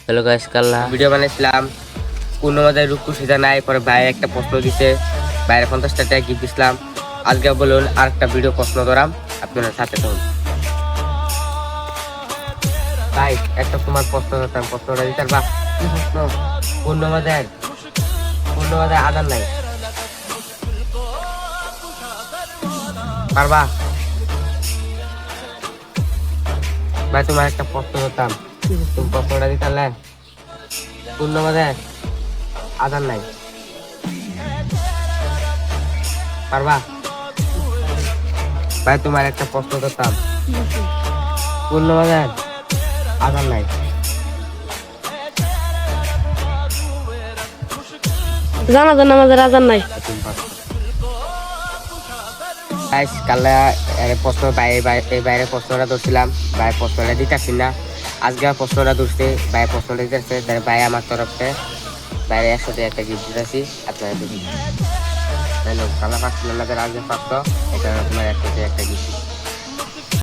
Hello guys, কাল্লা video বানাইছিলাম। কোনো মধ্যে রুকু সিধা নাই, পরে বাইরে একটা প্রশ্ন দিছে, বাইরে 50টা টাকা গিফট দিছিলাম। আজকে বলুন আরেকটা ভিডিও প্রশ্ন ধরাম, আপনারা সাথে থাকুন। ভাই একটা তোমার প্রশ্ন ধরতাম, প্রশ্নটা দিতার বা কি প্রশ্ন? পূর্ণবাদের আধার নাই, পারবা? ভাই তোমার একটা প্রশ্ন ধরতাম, তুমি প্রশ্নটা দিতালে। পূর্ণবাদের আধার নাই, পারবা? ভাই তোমার একটা প্রশ্ন করতাম, পূর্ণবাজার আধার নাই। জানাজান আমাদের আজান নাই। কাল্লা প্রশ্ন বাইরে প্রশ্নটা ধরছিলাম, ভাই প্রশ্নটা দিতেছি না। আজকে প্রশ্নটা ধরছে, ভাই প্রশ্নটা দিতেছে, তাই ভাই আমার তরফে বাইরে 100 টাকা একটা গিফট দিতেছি, আপনারা দেখুন। কাল্লা পাচ্ছিলাম না, আজকে পাচ্ছ, এটা তোমার 100 টাকা একটা গিফট।